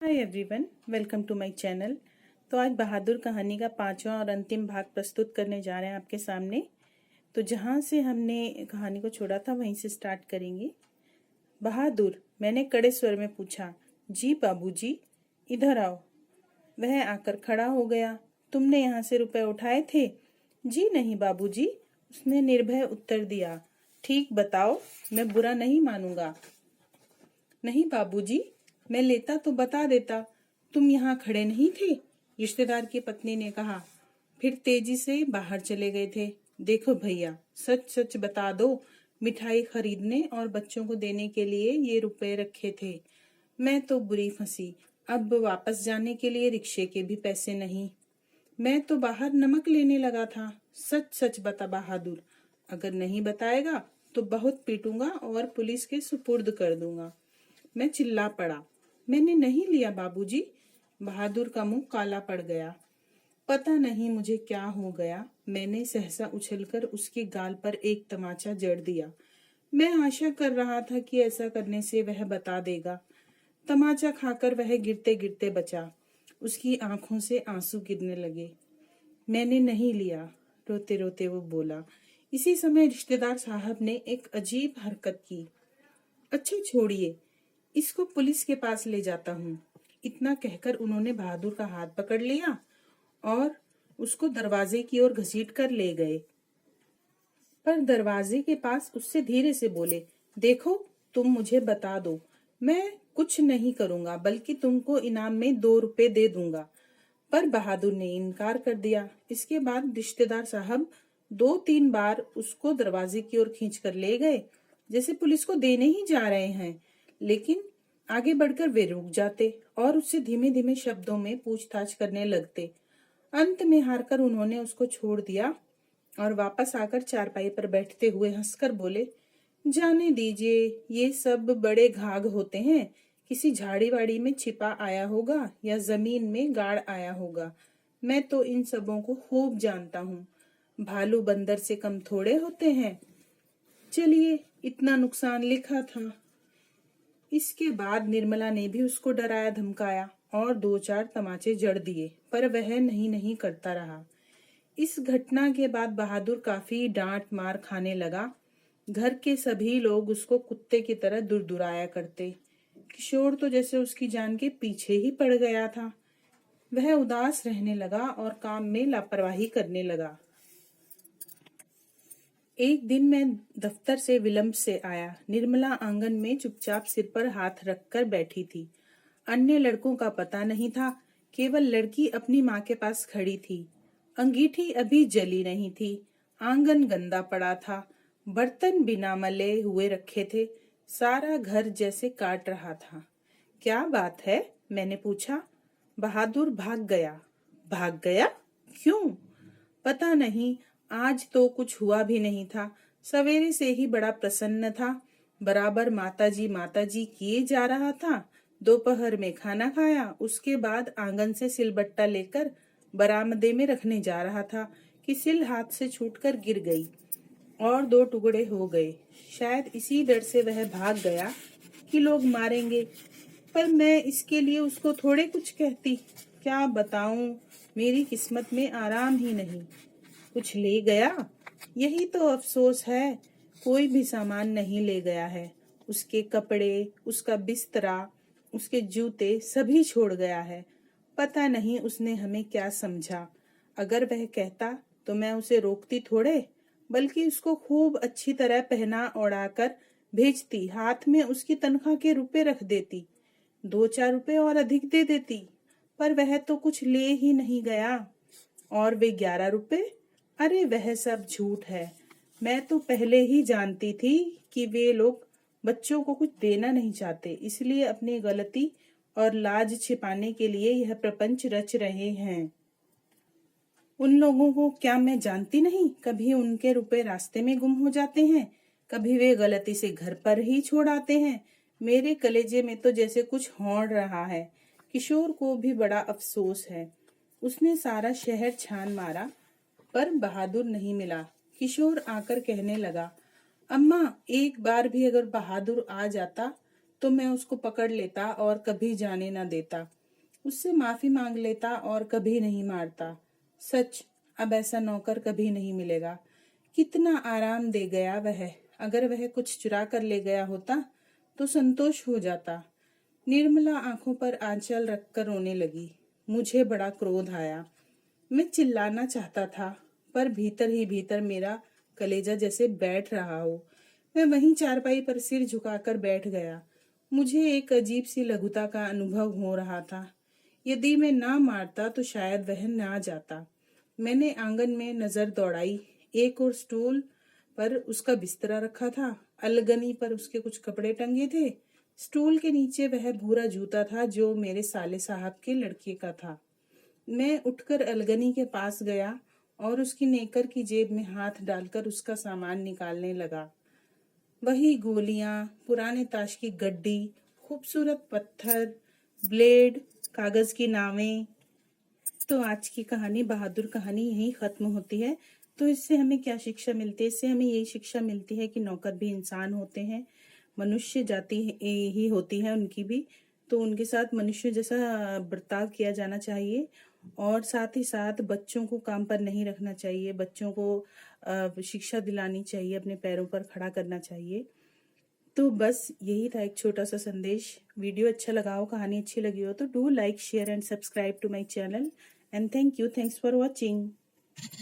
Hi everyone, welcome to my channel. तो आज बहादुर कहानी का 5वां और अंतिम भाग प्रस्तुत करने जा रहे हैं आपके सामने। तो जहाँ से हमने कहानी को छोड़ा था वहीं से स्टार्ट करेंगे। बहादुर, मैंने कड़े स्वर में पूछा। जी बाबूजी, इधर आओ। वह आकर खड़ा हो गया। तुमने यहाँ से रुपए उठाए थे? जी नहीं बाबूजी, उसने निर्भय उत्तर दिया। ठीक बताओ, मैं बुरा नहीं मानूंगा। नहीं बाबूजी, मैं लेता तो बता देता। तुम यहाँ खड़े नहीं थे, रिश्तेदार की पत्नी ने कहा। फिर तेजी से बाहर चले गए थे। देखो भैया, सच सच बता दो, मिठाई खरीदने और बच्चों को देने के लिए ये रुपए रखे थे। मैं तो बुरी फंसी। अब वापस जाने के लिए रिक्शे के भी पैसे नहीं। मैं तो बाहर नमक लेने लगा था। सच सच बता बहादुर, अगर नहीं बताएगा तो बहुत पीटूंगा और पुलिस के सुपुर्द कर दूंगा। मैं चिल्ला पड़ा। मैंने नहीं लिया बाबूजी। बहादुर का मुंह काला पड़ गया। पता नहीं मुझे क्या हो गया, मैंने सहसा उछलकर उसके गाल पर एक तमाचा जड़ दिया। मैं आशा कर रहा था कि ऐसा करने से वह बता देगा। तमाचा खाकर वह गिरते गिरते बचा। उसकी आंखों से आंसू गिरने लगे। मैंने नहीं लिया, रोते रोते वो बोला। इसी समय रिश्तेदार साहब ने एक अजीब हरकत की। अच्छा छोड़िए, इसको पुलिस के पास ले जाता हूँ। इतना कहकर उन्होंने बहादुर का हाथ पकड़ लिया और उसको दरवाजे की ओर घसीट कर ले गए। पर दरवाजे के पास उससे धीरे से बोले, देखो, तुम मुझे बता दो, मैं कुछ नहीं करूंगा, बल्कि तुमको इनाम में 2 रुपए दे दूंगा। पर बहादुर ने इनकार कर दिया। इसके बाद रिश्तेदार साहब 2-3 बार उसको दरवाजे की ओर खींच कर ले गए, जैसे पुलिस को देने ही जा रहे हैं। लेकिन आगे बढ़कर वे रुक जाते और उससे धीमे धीमे शब्दों में पूछताछ करने लगते। अंत में हारकर उन्होंने उसको छोड़ दिया और वापस आकर चारपाई पर बैठते हुए हंसकर बोले, जाने दीजिए, ये सब बड़े घाघ होते हैं। किसी झाड़ी वाड़ी में छिपा आया होगा या जमीन में गाड़ आया होगा। मैं तो इन सबों को खूब जानता हूँ। भालू बंदर से कम थोड़े होते हैं। चलिए, इतना नुकसान लिखा था। इसके बाद निर्मला ने भी उसको डराया धमकाया और 2-4 तमाचे जड़ दिए, पर वह नहीं करता रहा। इस घटना के बाद बहादुर काफी डांट मार खाने लगा। घर के सभी लोग उसको कुत्ते की तरह दुरदुराया करते। किशोर तो जैसे उसकी जान के पीछे ही पड़ गया था। वह उदास रहने लगा और काम में लापरवाही करने लगा। एक दिन मैं दफ्तर से विलंब से आया। निर्मला आंगन में चुपचाप सिर पर हाथ रखकर बैठी थी। अन्य लड़कों का पता नहीं था, केवल लड़की अपनी माँ के पास खड़ी थी। अंगीठी अभी जली नहीं थी। आंगन गंदा पड़ा था। बर्तन बिना मले हुए रखे थे। सारा घर जैसे काट रहा था। क्या बात है? मैंने पूछा। बहादुर भाग गया। भाग गया? क्यों? पता नहीं, आज तो कुछ हुआ भी नहीं था। सवेरे से ही बड़ा प्रसन्न था। बराबर माताजी किए जा रहा था। दोपहर में खाना खाया, उसके बाद आंगन से सिलबट्टा लेकर बरामदे में रखने जा रहा था कि सिल हाथ से छूटकर गिर गई और 2 टुकड़े हो गए। शायद इसी डर से वह भाग गया कि लोग मारेंगे, पर मैं इसके लिए उसको थोड़े कुछ कहती। क्या बताऊं, मेरी किस्मत में आराम ही नहीं। कुछ ले गया? यही तो अफसोस है। कोई भी सामान नहीं ले गया है। उसके कपड़े, उसका बिस्तरा, उसके जूते सभी छोड़ गया है। पता नहीं उसने हमें क्या समझा। अगर वह कहता तो मैं उसे रोकती थोड़े, बल्कि उसको खूब अच्छी तरह पहना ओढ़ाकर भेजती। हाथ में उसकी तनख्वाह के रुपए रख देती। 2-4 रुपए और अधिक दे देती। पर वह तो कुछ ले ही नहीं गया। और वे 11 रुपए? अरे वह सब झूठ है। मैं तो पहले ही जानती थी कि वे लोग बच्चों को कुछ देना नहीं चाहते, इसलिए अपनी गलती और लाज छिपाने के लिए यह प्रपंच रच रहे हैं। उन लोगों को क्या मैं जानती नहीं? कभी उनके रुपए रास्ते में गुम हो जाते हैं, कभी वे गलती से घर पर ही छोड़ आते हैं। मेरे कलेजे में तो जैसे कुछ हौड़ रहा है। किशोर को भी बड़ा अफसोस है। उसने सारा शहर छान मारा, पर बहादुर नहीं मिला। किशोर आकर कहने लगा, अम्मा, एक बार भी अगर बहादुर आ जाता तो मैं उसको पकड़ लेता और कभी जाने न देता। उससे माफी मांग लेता और कभी नहीं मारता। सच, अब ऐसा नौकर कभी नहीं मिलेगा। कितना आराम दे गया वह। अगर वह कुछ चुरा कर ले गया होता तो संतोष हो जाता। निर्मला आंखों पर आंचल रखकर रोने लगी। मुझे बड़ा क्रोध आया। मैं चिल्लाना चाहता था, पर भीतर ही भीतर मेरा कलेजा जैसे बैठ रहा हो। मैं वहीं चारपाई पर सिर झुकाकर बैठ गया। मुझे एक अजीब सी लघुता का अनुभव हो रहा था। यदि मैं ना मारता तो शायद वह ना जाता। मैंने आंगन में नजर दौड़ाई। एक और स्टूल पर उसका बिस्तरा रखा था। अलगनी पर उसके कुछ कपड़े टंगे थे। स्टूल के नीचे वह भूरा जूता था जो मेरे साले साहब के लड़के का था। मैं उठकर अलगनी के पास गया और उसकी नेकर की जेब में हाथ डालकर उसका सामान निकालने लगा। वही गोलियां, पुराने ताश की गड्डी, खूबसूरत पत्थर, ब्लेड, कागज की नावें। तो आज की कहानी, बहादुर कहानी, यही खत्म होती है। तो इससे हमें क्या शिक्षा मिलती है? इससे हमें यही शिक्षा मिलती है कि नौकर भी इंसान होते हैं, मनुष्य जाति ही होती है उनकी भी। तो उनके साथ मनुष्य जैसा बर्ताव किया जाना चाहिए। और साथ ही साथ बच्चों को काम पर नहीं रखना चाहिए। बच्चों को शिक्षा दिलानी चाहिए, अपने पैरों पर खड़ा करना चाहिए। तो बस यही था एक छोटा सा संदेश। वीडियो अच्छा लगा हो, कहानी अच्छी लगी हो तो do like, share and subscribe to my channel. And thank you, thanks for watching.